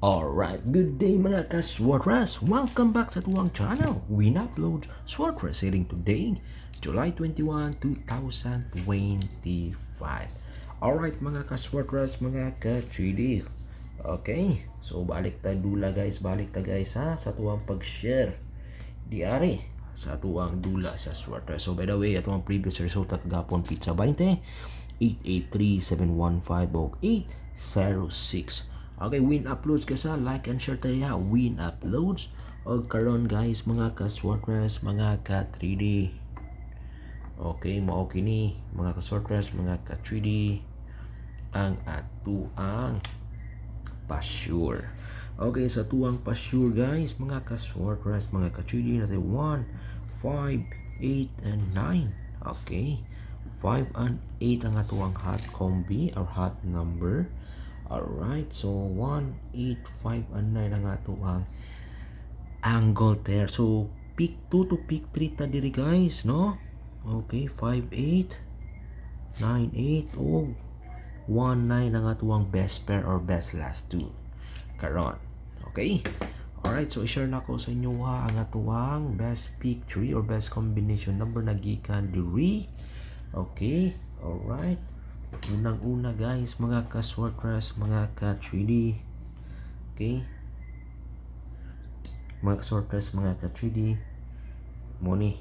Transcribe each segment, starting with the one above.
Alright, good day mga ka-Swartras! Welcome back sa tuwang channel. We upload Swartras hitting today, July 21, 2025. Alright mga ka-Swartras, mga ka-3D. Okay, so balik ta dula guys, ha, sa tuwang pag-share. Diari sa tuwang dula sa Swartras. So by the way, atong previous result kagapon pizza 20, 883-715 o 806. Okay, win uploads ka sa like and share tayo, win uploads. O karon guys, mga ka-Swartras, mga ka-3D. Okay, mao kini mga ka-Swartras, mga ka-3D ang atuang pa-sure. Okay, sa tuang pa-sure guys, mga ka-Swartras, mga ka-3D natin 1, 5, 8, and 9. Okay, 5 and 8 ang atuang hot combi or hot number. Alright, so 1, 8, 5, and 9 ang atuang angle pair. So, pick 2 to pick 3 ta diri guys, no? Okay, 5, 8, 9, 8, o 1, 9 ang atuang best pair or best last two. Karon. Okay? Alright, so i-share na ko sa inyo ha ang atuang best pick 3 or best combination number na gikan diri. Okay? Alright. Unang-una guys, mga ka-Swartras, mga ka-3D. Okay? Mga ka-Swartras, mga ka-3D. Muni,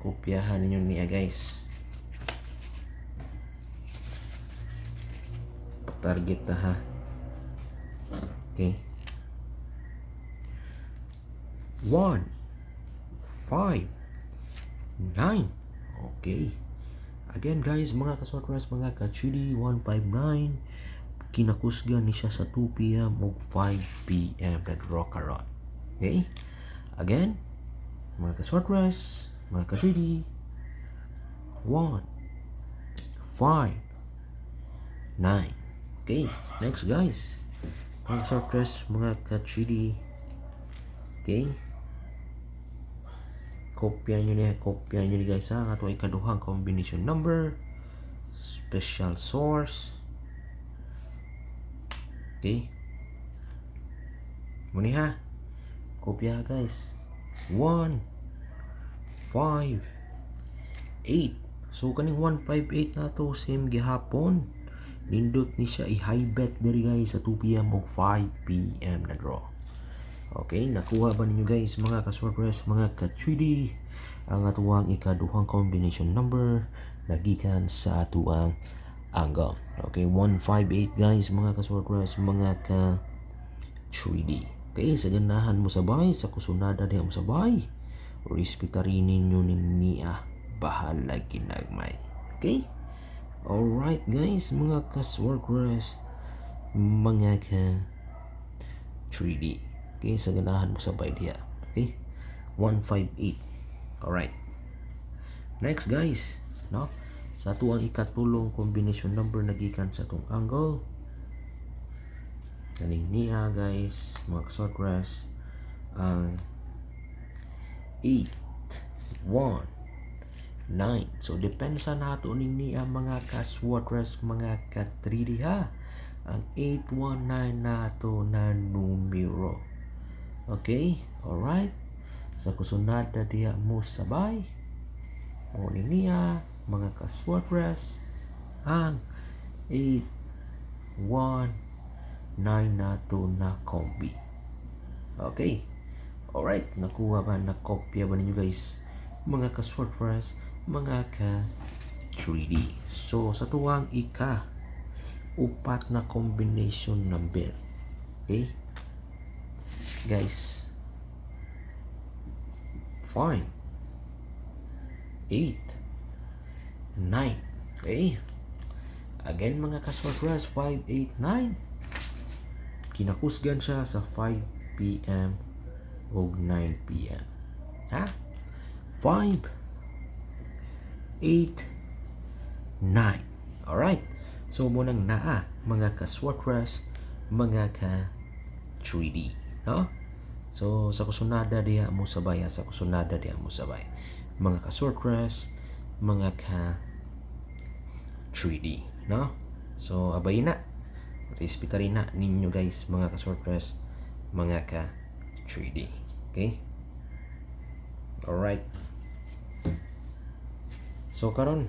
kopyahan ninyo niya guys. Target na ha. Okay? 1, 5, 9. Okay. Again guys, mga ka-Swartras, mga ka-3D, 159. Kinakusgan ni siya sa 2 p.m. o 5 p.m. na draw karon. Okay? Again, mga ka-Swartras, mga ka-3D, 1, 5, 9. Okay, next guys, mga ka-Swartras, mga ka-3D. Okay? Kopya nyo ni guys ha. Ang atong ikaduhang combination number, special source. Okay, muni ha, kopya guys. 1, 5, 8. So kaning 158 na to same gihapon, nindot ni siya i-high bet diri guys sa 2 p.m. o 5 p.m. na draw. Okay, nakuha ba ninyo guys, mga ka-Swartras, mga ka-3D, ang atuang ikaduhang combination number nagikan sa atuang angle. Okay, 158 guys, mga ka-Swartras, mga ka-3D. Okay, sa ganahan mo sabay, sa kusunada diha mo sabay, respetarin ninyo niya, bahala ginagmay. Okay? Alright guys, mga ka-Swartras, mga ka-3D. Okay, sa ganahan mo sabay diha. Okay? 158. Alright. Next guys, no? Sa tuang ikatulong combination number nagikan sa tong angle. Kaning niya guys, mga ka-Swartras, ang 8, 1, 9. So depende sa nato ning niya, mga ka-Swartras, mga ka-3D ha. Ang 819 nato na numero. Okay? Alright? Sa kusunod na diya mo sabay, o niya, mga ka-Swartras, ang 819 nato na kombi. Okay? Alright? Nakuha ba? Nakopya ba ninyo guys? Mga ka-Swartras, mga ka-3D. So, sa tuwang upat na combination number. Okay? Guys, 5, 8, 9. Okay? Again, mga ka-Swartras, 5, 8, 9. Kinakusgan siya sa 5 p.m. o 9 p.m. Ha? 5, 8, 9. Alright. So, munang naa, mga ka-Swartras, mga ka-3D. No? So, sa kusunada diha mo sabay, sa kusunada diha mo sabay. Mga ka-Swartras, mga ka-3D. No? So, abay na. Respetarin na ninyo guys, mga ka-Swartras, mga ka 3D. Okay? Alright. So karon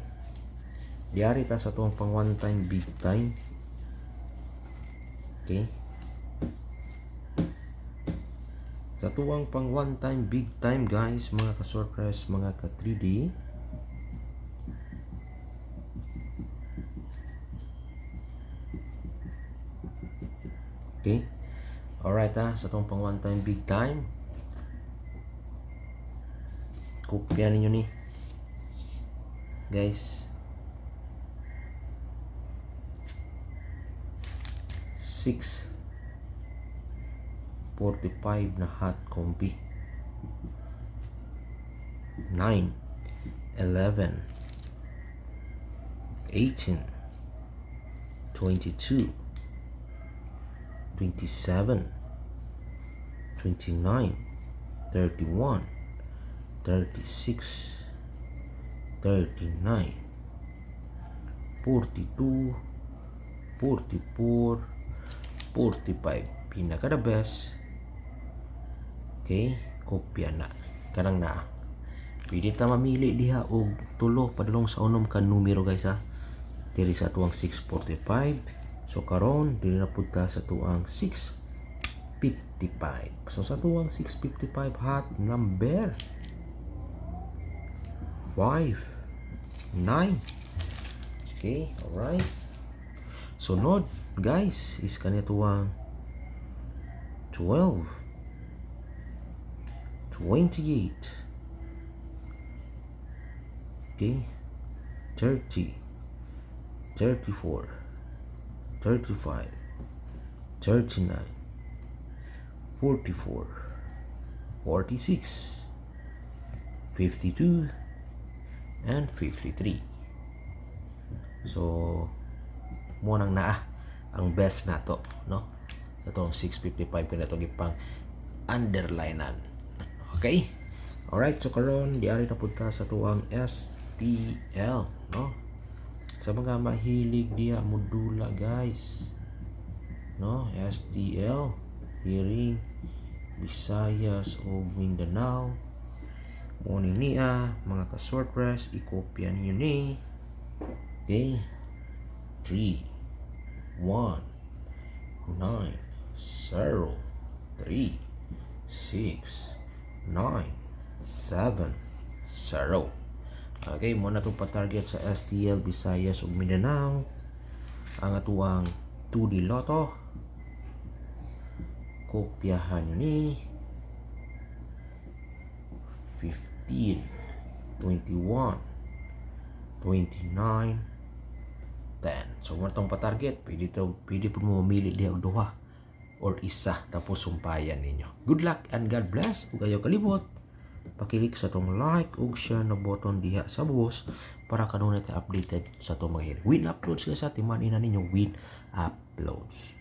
diari ta sa tuwang pang one time big time. Okay? Sa tuwang pang one time big time guys, mga ka-surprise, mga ka 3D. Okay? Alright sa tuwang pang one time big time. Kopya ninyo ni guys. 645 na hot combi. 9, 11, 18, 22, 27, 29, 31, 36, 39, 42, 44, 45. Pinaka the best. Okay, kopya na. Kanang na. Pwede ta mamili diha og tulo padulong sa unom ka numero guys ha. Dili sa tuang 645. So karon dili na pud ta sa tuang 655. So sa tuang 655 hot number 5, 9. Okay, alright. Sunod guys is kanya tuwang 12, 28, okay, 30, 34, 35, 39, 44, 46, 52, and 53. So mo nang naa ang best nato, no? Sa tong 655 kaya itong ipang underlinean. Okay? Alright, so karon diari na punta sa tuwang STL, no? Sa mga mahilig diya modula guys, no? STL, Hearing, Visayas o Mindanao. Muna niya, mga ka-surprise, ikopya niyo ni. Okay? 3, 1, 9, 0, 3, 6, 9, 7, 0. Okay, muna itong pa-target sa STL, Visayas ug Mindanao. Ang atuang 2D Lotto. Kopyahan nyo ni 15, 21, 29, 10. So mo itong pa-target, pwede po mo mamili diya og duha or isa tapos sumpayan ninyo. Good luck and God bless. Ug ayaw kalimot pakilik sa tong like ug share na button diha sa buhos para kanunay ta updated sa tong mga win uploads sa timan ina ninyo win uploads.